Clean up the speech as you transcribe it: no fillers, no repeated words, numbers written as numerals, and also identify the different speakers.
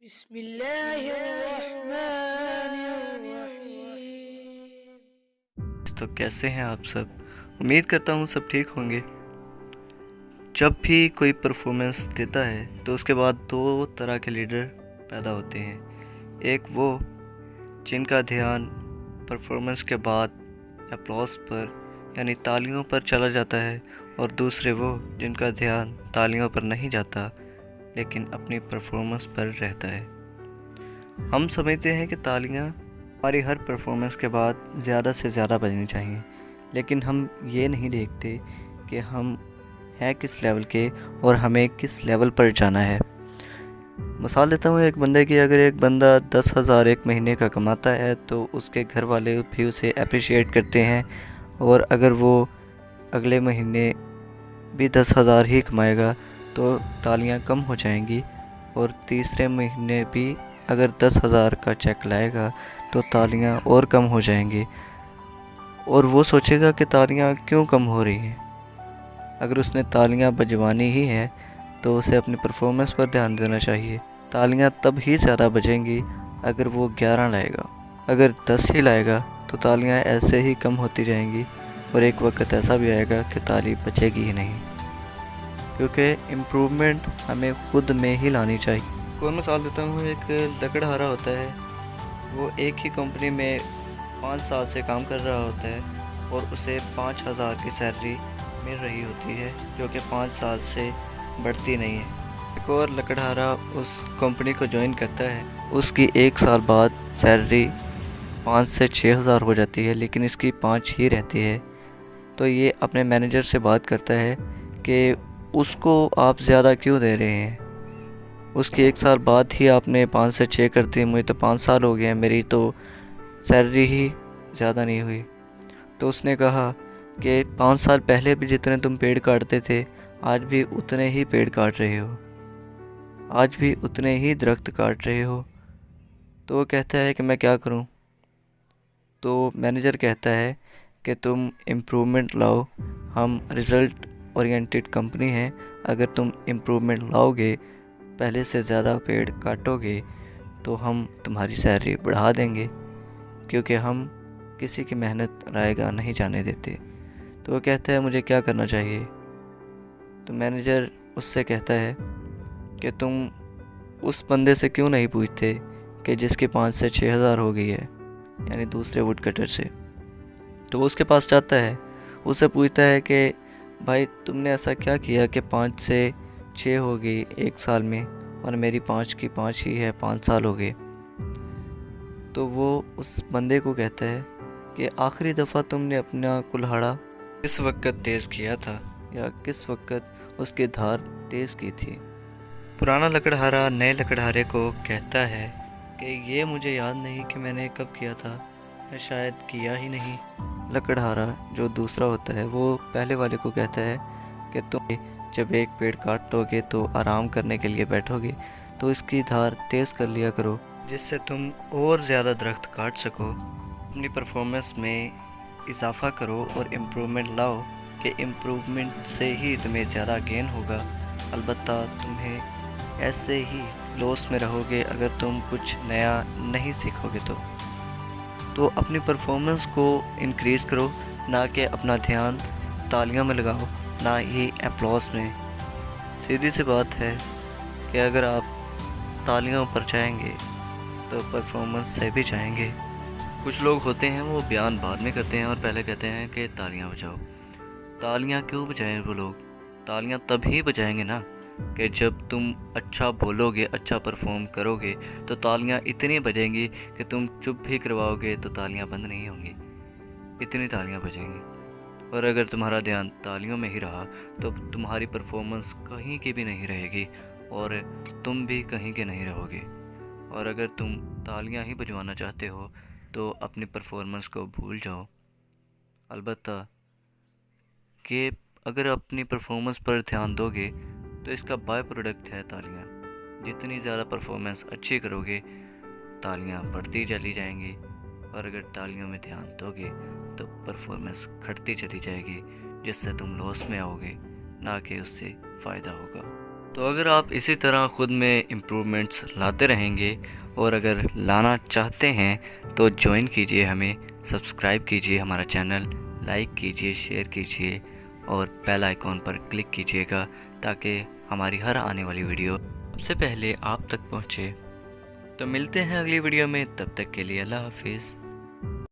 Speaker 1: بسم اللہ الرحمن الرحیم۔
Speaker 2: تو کیسے ہیں آپ سب؟ امید کرتا ہوں سب ٹھیک ہوں گے۔ جب بھی کوئی پرفارمنس دیتا ہے تو اس کے بعد دو طرح کے لیڈر پیدا ہوتے ہیں۔ ایک وہ جن کا دھیان پرفارمنس کے بعد اپلوس پر یعنی تالیوں پر چلا جاتا ہے، اور دوسرے وہ جن کا دھیان تالیوں پر نہیں جاتا لیکن اپنی پرفارمنس پر رہتا ہے۔ ہم سمجھتے ہیں کہ تالیاں ہماری ہر پرفارمنس کے بعد زیادہ سے زیادہ بجنی چاہیے، لیکن ہم یہ نہیں دیکھتے کہ ہم ہیں کس لیول کے اور ہمیں کس لیول پر جانا ہے۔ مثال دیتا ہوں ایک بندے کی، اگر ایک بندہ 10,000 ایک مہینے کا کماتا ہے تو اس کے گھر والے بھی اسے اپریشیٹ کرتے ہیں، اور اگر وہ اگلے مہینے بھی 10,000 ہی کمائے گا تو تالیاں کم ہو جائیں گی، اور تیسرے مہینے بھی اگر 10,000 کا چیک لائے گا تو تالیاں اور کم ہو جائیں گی، اور وہ سوچے گا کہ تالیاں کیوں کم ہو رہی ہیں۔ اگر اس نے تالیاں بجوانی ہی ہیں تو اسے اپنی پرفارمنس پر دھیان دینا چاہیے۔ تالیاں تب ہی زیادہ بجیں گی اگر وہ 11 لائے گا، اگر 10 ہی لائے گا تو تالیاں ایسے ہی کم ہوتی جائیں گی، اور ایک وقت ایسا بھی آئے گا کہ تالی بچے گی ہی نہیں، کیونکہ امپروومنٹ ہمیں خود میں ہی لانی چاہیے۔ کوئی مثال دیتا ہوں، ایک لکڑہارا ہوتا ہے، وہ ایک ہی کمپنی میں 5 سال سے کام کر رہا ہوتا ہے اور اسے 5,000 کی سیلری مل رہی ہوتی ہے، جو کہ 5 سال سے بڑھتی نہیں ہے۔ ایک اور لکڑہارا اس کمپنی کو جوائن کرتا ہے، اس کی 1 سال بعد سیلری 5 سے 6,000 ہو جاتی ہے، لیکن اس کی 5 ہی رہتی ہے۔ تو یہ اپنے مینیجر سے بات کرتا ہے کہ اس کو آپ زیادہ کیوں دے رہے ہیں، اس کی 1 سال بعد ہی آپ نے 5 سے 6 کر دی، مجھے تو 5 سال ہو گئے ہیں، میری تو سیلری ہی زیادہ نہیں ہوئی۔ تو اس نے کہا کہ 5 سال پہلے بھی جتنے تم پیڑ کاٹتے تھے آج بھی اتنے ہی پیڑ کاٹ رہے ہو، آج بھی اتنے ہی درخت کاٹ رہے ہو۔ تو وہ کہتا ہے کہ میں کیا کروں؟ تو مینیجر کہتا ہے کہ تم امپروومنٹ لاؤ، ہم رزلٹ اورینٹڈ کمپنی ہیں، اگر تم امپروومنٹ لاؤ گے، پہلے سے زیادہ پیڑ کاٹو گے تو ہم تمہاری سیلری بڑھا دیں گے، کیونکہ ہم کسی کی محنت رائے گاہ نہیں جانے دیتے۔ تو وہ کہتا ہے مجھے کیا کرنا چاہیے؟ تو مینیجر اس سے کہتا ہے کہ تم اس بندے سے کیوں نہیں پوچھتے کہ جس کی 5 سے 6,000 ہو گئی ہے، یعنی دوسرے ووڈ کٹر سے۔ تو وہ اس کے پاس جاتا ہے، اس سے پوچھتا ہے کہ بھائی تم نے ایسا کیا کیا کہ 5 سے 6 ہو گئی 1 سال میں، اور میری 5 کی 5 ہی ہے، 5 سال ہو گئے۔ تو وہ اس بندے کو کہتا ہے کہ آخری دفعہ تم نے اپنا کلہاڑا کس وقت تیز کیا تھا، یا کس وقت اس کی دھار تیز کی تھی؟ پرانا لکڑہارا نئے لکڑہارے کو کہتا ہے کہ یہ مجھے یاد نہیں کہ میں نے کب کیا تھا، یا شاید کیا ہی نہیں۔ لکڑہارا جو دوسرا ہوتا ہے وہ پہلے والے کو کہتا ہے کہ تم جب ایک پیڑ کاٹو گے تو آرام کرنے کے لیے بیٹھو گے تو اس کی دھار تیز کر لیا کرو، جس سے تم اور زیادہ درخت کاٹ سکو۔ اپنی پرفارمنس میں اضافہ کرو اور امپروومنٹ لاؤ، کہ امپروومنٹ سے ہی تمہیں زیادہ گین ہوگا۔ البتہ تمہیں ایسے ہی لوس میں رہو گے اگر تم کچھ نیا نہیں سیکھو گے۔ تو اپنی پرفارمنس کو انکریز کرو، نہ کہ اپنا دھیان تالیوں میں لگاؤ، نہ ہی اپلوس میں۔ سیدھی سی بات ہے کہ اگر آپ تالیوں پر جائیں گے تو پرفارمنس سے بھی جائیں گے۔ کچھ لوگ ہوتے ہیں وہ بیان بعد میں کرتے ہیں اور پہلے کہتے ہیں کہ تالیاں بجاؤ۔ تالیاں کیوں بجائیں وہ لوگ؟ تالیاں تب ہی بجائیں گے نا کہ جب تم اچھا بولو گے، اچھا پرفارم کرو گے تو تالیاں اتنی بجیں گی کہ تم چپ بھی کرواؤ گے تو تالیاں بند نہیں ہوں گی، اتنی تالیاں بجیں گی۔ اور اگر تمہارا دھیان تالیوں میں ہی رہا تو تمہاری پرفارمنس کہیں کی بھی نہیں رہے گی، اور تم بھی کہیں کے نہیں رہو گے۔ اور اگر تم تالیاں ہی بجوانا چاہتے ہو تو اپنی پرفارمنس کو بھول جاؤ۔ البتہ کہ اگر اپنی پرفارمنس پر دھیان دو گے تو اس کا بائی پروڈکٹ ہے تالیاں۔ جتنی زیادہ پرفارمنس اچھی کرو گے تالیاں بڑھتی چلی جائیں گی، اور اگر تالیوں میں دھیان دو گے تو پرفارمنس گھٹتی چلی جائے گی، جس سے تم لاس میں آؤ گے، نہ کہ اس سے فائدہ ہوگا۔ تو اگر آپ اسی طرح خود میں امپرومنٹس لاتے رہیں گے اور اگر لانا چاہتے ہیں تو جوائن کیجئے ہمیں، سبسکرائب کیجئے ہمارا چینل، لائک کیجئے، شیئر کیجئے اور بیل آئیکن پر کلک کیجئے گا تاکہ ہماری ہر آنے والی ویڈیو سب سے پہلے آپ تک پہنچے۔ تو ملتے ہیں اگلی ویڈیو میں، تب تک کے لیے اللہ حافظ۔